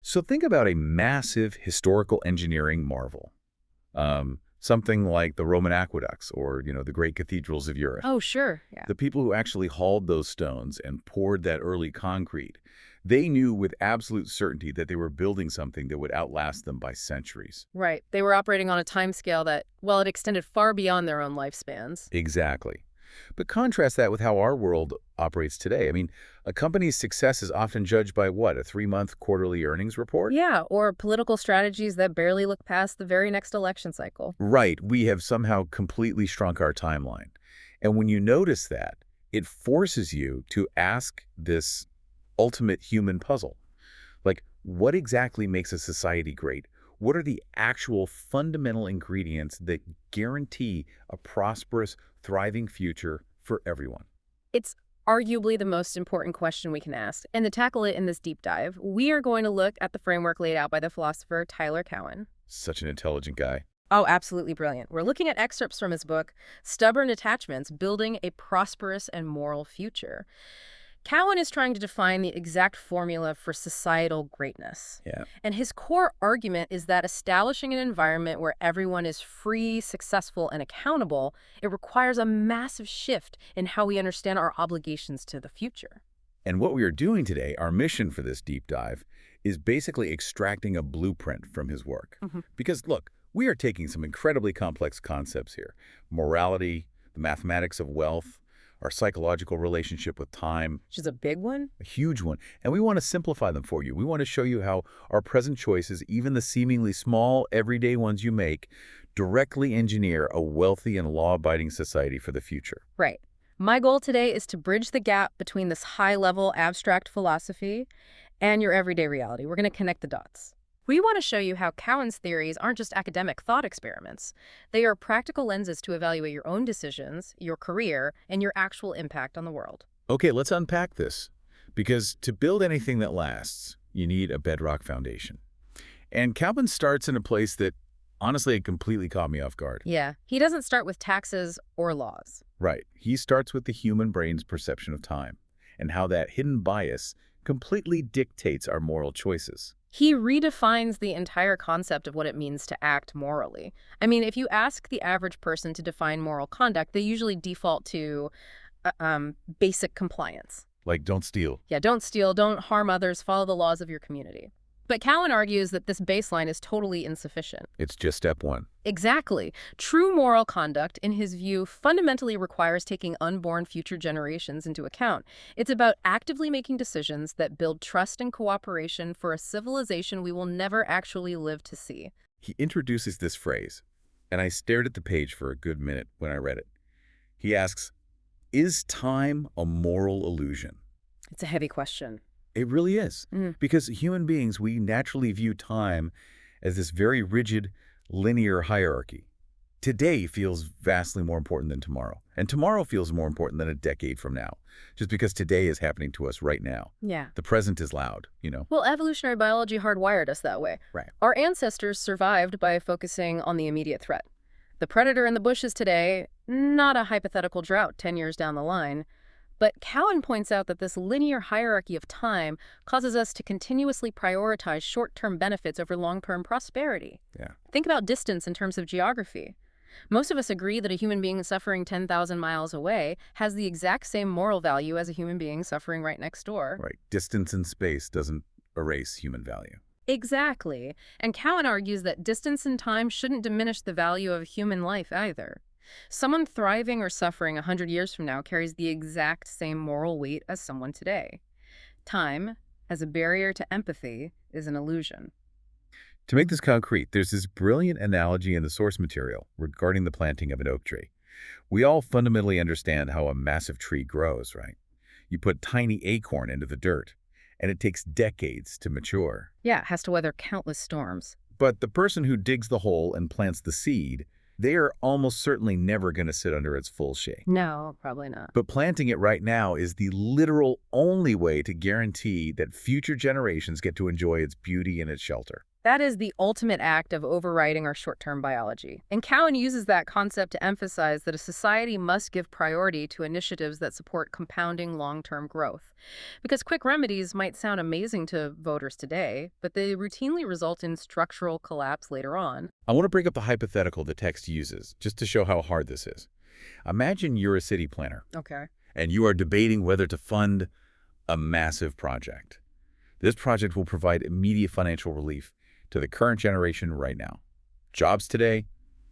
So think about a massive historical engineering marvel. Something like the Roman aqueducts or, the great cathedrals of Europe. Oh, sure. Yeah. The people who actually hauled those stones and poured that early concrete, they knew with absolute certainty that they were building something that would outlast them by centuries. Right. They were operating on a timescale that, well, it extended far beyond their own lifespans. Exactly. But contrast that with how our world operates today. I mean, a company's success is often judged by what, a 3-month quarterly earnings report? Yeah, or political strategies that barely look past the very next election cycle. Right. We have somehow completely shrunk our timeline. And when you notice that, it forces you to ask this ultimate human puzzle. Like, what exactly makes a society great? What are the actual fundamental ingredients that guarantee a prosperous, thriving future for everyone? It's arguably the most important question we can ask. And to tackle it in this deep dive, we are going to look at the framework laid out by the philosopher Tyler Cowen. Such an intelligent guy. Oh, absolutely brilliant. We're looking at excerpts from his book, Stubborn Attachments, Building a Prosperous and Moral Future. Cowen is trying to define the exact formula for societal greatness. Yeah. And his core argument is that establishing an environment where everyone is free, successful, and accountable, it requires a massive shift in how we understand our obligations to the future. And what we are doing today, our mission for this deep dive, is basically extracting a blueprint from his work. Because, look, we are taking some incredibly complex concepts here. Morality, the mathematics of wealth, our psychological relationship with time. Which is a big one. A huge one. And we want to simplify them for you. We want to show you how our present choices, even the seemingly small, everyday ones you make, directly engineer a wealthy and law-abiding society for the future. Right. My goal today is to bridge the gap between this high-level abstract philosophy and your everyday reality. We're going to connect the dots. We want to show you how Cowen's theories aren't just academic thought experiments. They are practical lenses to evaluate your own decisions, your career, and your actual impact on the world. Okay, let's unpack this. Because to build anything that lasts, you need a bedrock foundation. And Cowen starts in a place that, honestly, it completely caught me off guard. Yeah, he doesn't start with taxes or laws. Right. He starts with the human brain's perception of time and how that hidden bias completely dictates our moral choices. He redefines the entire concept of what it means to act morally. I mean, if you ask the average person to define moral conduct, they usually default to basic compliance. Like, don't steal. Yeah, don't steal, don't harm others, follow the laws of your community. But Cowen argues that this baseline is totally insufficient. It's just step one. Exactly. True moral conduct, in his view, fundamentally requires taking unborn future generations into account. It's about actively making decisions that build trust and cooperation for a civilization we will never actually live to see. He introduces this phrase, and I stared at the page for a good minute when I read it. He asks, is time a moral illusion? It's a heavy question. It really is. Because human beings, we naturally view time as this very rigid, linear hierarchy. Today feels vastly more important than tomorrow. And tomorrow feels more important than a decade from now, just because today is happening to us right now. Yeah. The present is loud, you know? Well, evolutionary biology hardwired us that way. Right. Our ancestors survived by focusing on the immediate threat. The predator in the bushes today, not a hypothetical drought 10 years down the line. But Cowen points out that this linear hierarchy of time causes us to continuously prioritize short-term benefits over long-term prosperity. Yeah. Think about distance in terms of geography. Most of us agree that a human being suffering 10,000 miles away has the exact same moral value as a human being suffering right next door. Right. Distance in space doesn't erase human value. Exactly. And Cowen argues that distance and time shouldn't diminish the value of human life either. Someone thriving or suffering 100 years from now carries the exact same moral weight as someone today. Time, as a barrier to empathy, is an illusion. To make this concrete, there's this brilliant analogy in the source material regarding the planting of an oak tree. We all fundamentally understand how a massive tree grows, right? You put tiny acorn into the dirt, and it takes decades to mature. Yeah, it has to weather countless storms. But the person who digs the hole and plants the seed, they are almost certainly never going to sit under its full shade. No, probably not. But planting it right now is the literal only way to guarantee that future generations get to enjoy its beauty and its shelter. That is the ultimate act of overriding our short-term biology. And Cowen uses that concept to emphasize that a society must give priority to initiatives that support compounding long-term growth. Because quick remedies might sound amazing to voters today, but they routinely result in structural collapse later on. I want to bring up the hypothetical the text uses, just to show how hard this is. Imagine you're a city planner, Okay. and you are debating whether to fund a massive project. This project will provide immediate financial relief to the current generation right now. Jobs today,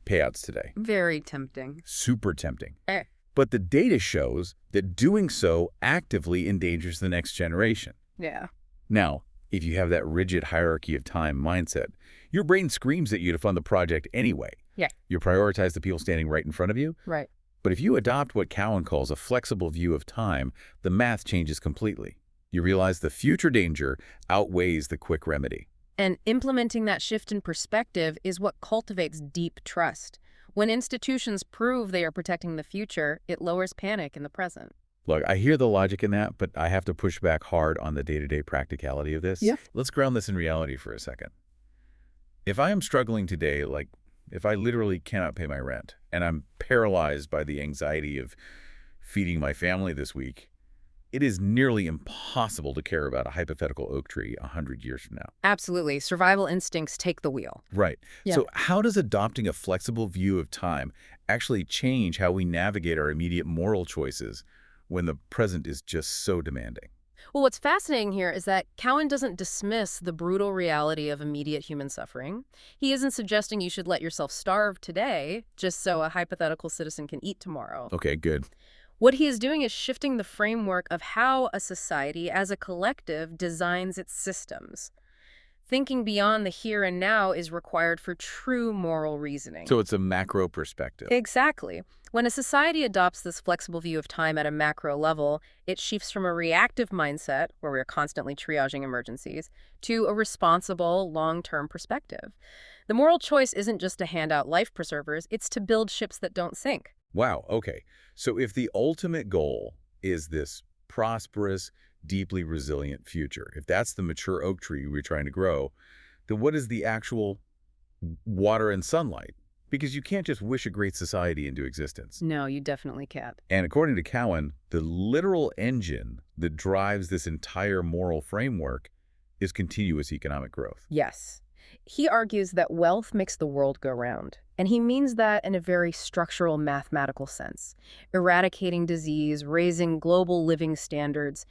payouts today. Very tempting. Super tempting. Eh. But the data shows that doing so actively endangers the next generation. Yeah. Now, if you have that rigid hierarchy of time mindset, your brain screams at you to fund the project anyway. Yeah. You prioritize the people standing right in front of you. Right. But if you adopt what Cowen calls a flexible view of time, the math changes completely. You realize the future danger outweighs the quick remedy. And implementing that shift in perspective is what cultivates deep trust. When institutions prove they are protecting the future, it lowers panic in the present. Look, I hear the logic in that, but I have to push back hard on the day-to-day practicality of this. Yeah. Let's ground this in reality for a second. If I am struggling today, like if I literally cannot pay my rent, and I'm paralyzed by the anxiety of feeding my family this week, it is nearly impossible to care about a hypothetical oak tree 100 years from now. Absolutely. Survival instincts take the wheel. Right. Yeah. So how does adopting a flexible view of time actually change how we navigate our immediate moral choices when the present is just so demanding? Well, what's fascinating here is that Cowen doesn't dismiss the brutal reality of immediate human suffering. He isn't suggesting you should let yourself starve today just so a hypothetical citizen can eat tomorrow. Okay, good. What he is doing is shifting the framework of how a society, as a collective, designs its systems. Thinking beyond the here and now is required for true moral reasoning. So it's a macro perspective. Exactly. When a society adopts this flexible view of time at a macro level, it shifts from a reactive mindset, where we're constantly triaging emergencies, to a responsible, long-term perspective. The moral choice isn't just to hand out life preservers, it's to build ships that don't sink. Wow, okay. So if the ultimate goal is this prosperous, deeply resilient future, if that's the mature oak tree we're trying to grow, then what is the actual water and sunlight? Because you can't just wish a great society into existence. No, you definitely can't. And according to Cowen, the literal engine that drives this entire moral framework is continuous economic growth. Yes. He argues that wealth makes the world go round, and he means that in a very structural mathematical sense. Eradicating disease, raising global living standards,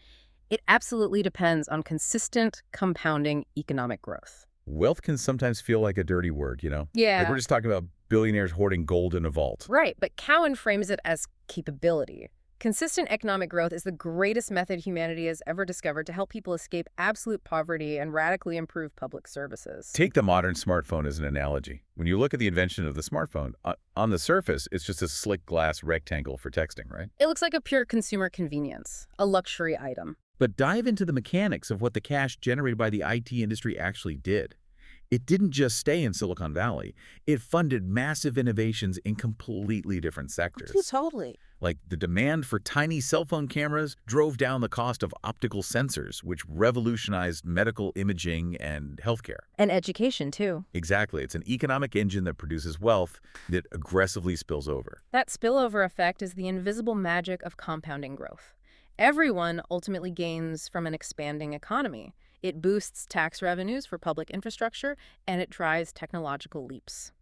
it absolutely depends on consistent, compounding economic growth. Wealth can sometimes feel like a dirty word, you know? Yeah. Like we're just talking about billionaires hoarding gold in a vault. Right, but Cowen frames it as capability. Consistent economic growth is the greatest method humanity has ever discovered to help people escape absolute poverty and radically improve public services. Take the modern smartphone as an analogy. When you look at the invention of the smartphone, on the surface, it's just a slick glass rectangle for texting, right? It looks like a pure consumer convenience, a luxury item. But dive into the mechanics of what the cash generated by the IT industry actually did. It didn't just stay in Silicon Valley. It funded massive innovations in completely different sectors. Totally. Like the demand for tiny cell phone cameras drove down the cost of optical sensors, which revolutionized medical imaging and healthcare. And education, too. Exactly. It's an economic engine that produces wealth that aggressively spills over. That spillover effect is the invisible magic of compounding growth. Everyone ultimately gains from an expanding economy. It boosts tax revenues for public infrastructure, and it drives technological leaps.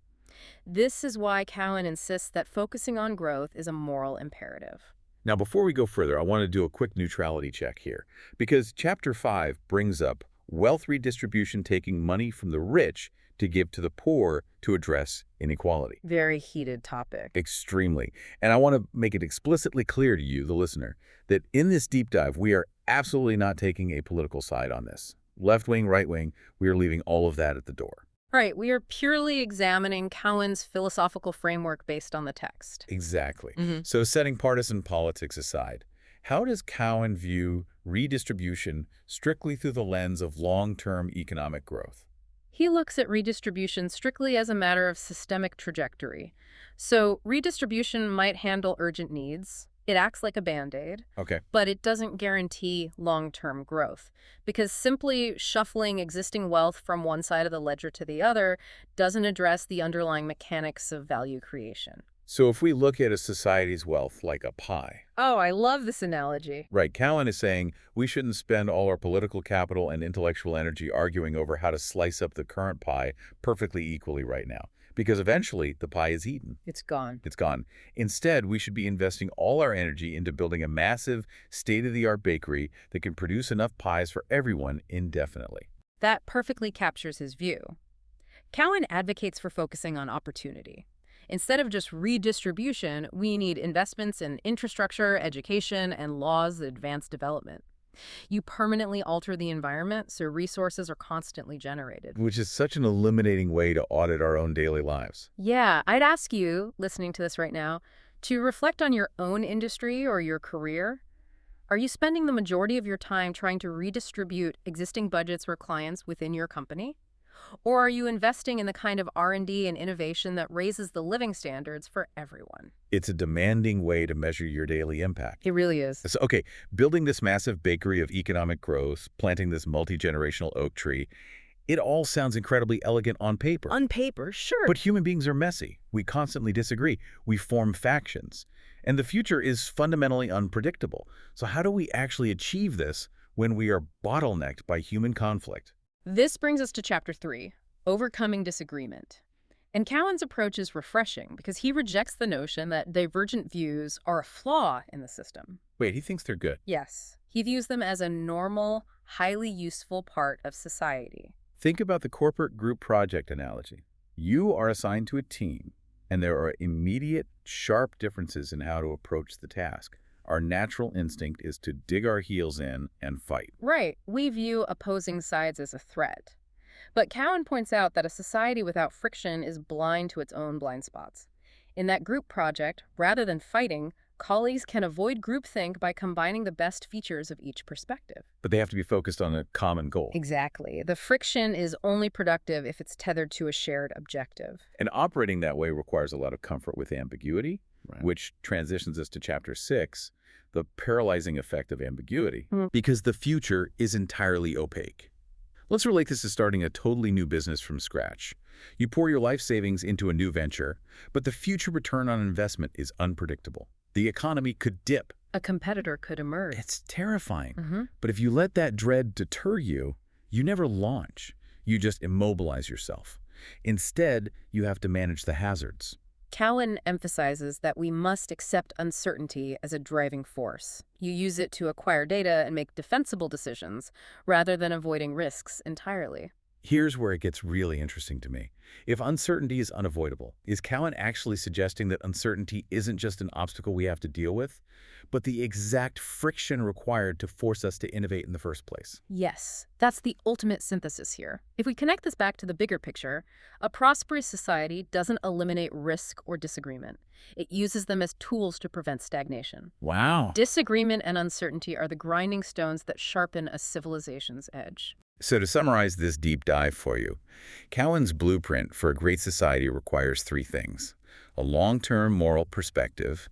This is why Cowen insists that focusing on growth is a moral imperative. Now, before we go further, I want to do a quick neutrality check here, because Chapter 5 brings up wealth redistribution taking money from the rich to give to the poor to address inequality. Very heated topic. Extremely. And I want to make it explicitly clear to you, the listener, that in this deep dive, we are absolutely not taking a political side on this. Left wing, right wing, we are leaving all of that at the door. Right, we are purely examining Cowen's philosophical framework based on the text. Exactly. So setting partisan politics aside, how does Cowen view redistribution strictly through the lens of long-term economic growth? He looks at redistribution strictly as a matter of systemic trajectory. So redistribution might handle urgent needs, It acts like a Band-Aid, Okay. but it doesn't guarantee long-term growth because simply shuffling existing wealth from one side of the ledger to the other doesn't address the underlying mechanics of value creation. So if we look at a society's wealth like a pie, Oh, I love this analogy. right, Cowen is saying we shouldn't spend all our political capital and intellectual energy arguing over how to slice up the current pie perfectly equally right now, because eventually the pie is eaten. It's gone. It's gone. Instead, we should be investing all our energy into building a massive, state-of-the-art bakery that can produce enough pies for everyone indefinitely. That perfectly captures his view. Cowen advocates for focusing on opportunity. Instead of just redistribution, we need investments in infrastructure, education, and laws that advance development. You permanently alter the environment so resources are constantly generated. Which is such an illuminating way to audit our own daily lives. Yeah, I'd ask you, listening to this right now, to reflect on your own industry or your career. Are you spending the majority of your time trying to redistribute existing budgets or clients within your company? Or are you investing in the kind of R&D and innovation that raises the living standards for everyone? It's a demanding way to measure your daily impact. It really is. So, okay, building this massive bakery of economic growth, planting this multi-generational oak tree, it all sounds incredibly elegant on paper. On paper, sure. But human beings are messy. We constantly disagree. We form factions. And the future is fundamentally unpredictable. So how do we actually achieve this when we are bottlenecked by human conflict? This brings us to Chapter 3, Overcoming Disagreement. And Cowen's approach is refreshing because he rejects the notion that divergent views are a flaw in the system. Wait, he thinks they're good. Yes, he views them as a normal, highly useful part of society. Think about the corporate group project analogy. You are assigned to a team, and there are immediate, sharp differences in how to approach the task. Our natural instinct is to dig our heels in and fight. Right, we view opposing sides as a threat. But Cowen points out that a society without friction is blind to its own blind spots. In that group project, rather than fighting, colleagues can avoid groupthink by combining the best features of each perspective. But they have to be focused on a common goal. Exactly. The friction is only productive if it's tethered to a shared objective. And operating that way requires a lot of comfort with ambiguity, Right. which transitions us to Chapter 6, the paralyzing effect of ambiguity, because the future is entirely opaque. Let's relate this to starting a totally new business from scratch. You pour your life savings into a new venture, but the future return on investment is unpredictable. The economy could dip. A competitor could emerge. It's terrifying. But if you let that dread deter you, you never launch. You just immobilize yourself. Instead, you have to manage the hazards. Cowen emphasizes that we must accept uncertainty as a driving force. You use it to acquire data and make defensible decisions, rather than avoiding risks entirely. Here's where it gets really interesting to me. If uncertainty is unavoidable, is Cowen actually suggesting that uncertainty isn't just an obstacle we have to deal with, but the exact friction required to force us to innovate in the first place? Yes, that's the ultimate synthesis here. If we connect this back to the bigger picture, a prosperous society doesn't eliminate risk or disagreement. It uses them as tools to prevent stagnation. Wow. Disagreement and uncertainty are the grinding stones that sharpen a civilization's edge. So to summarize this deep dive for you, Cowen's blueprint for a great society requires three things: a long-term moral perspective,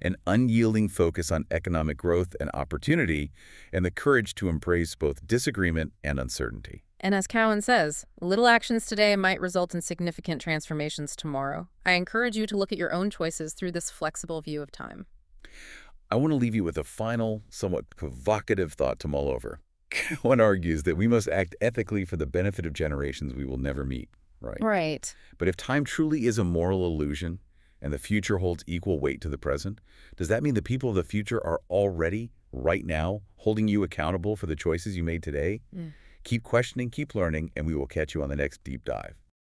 an unyielding focus on economic growth and opportunity, and the courage to embrace both disagreement and uncertainty. And as Cowen says, little actions today might result in significant transformations tomorrow. I encourage you to look at your own choices through this flexible view of time. I want to leave you with a final, somewhat provocative thought to mull over. Cowen argues that we must act ethically for the benefit of generations we will never meet, right? Right. But if time truly is a moral illusion and the future holds equal weight to the present, does that mean the people of the future are already, right now, holding you accountable for the choices you made today? Keep questioning, keep learning, and we will catch you on the next deep dive.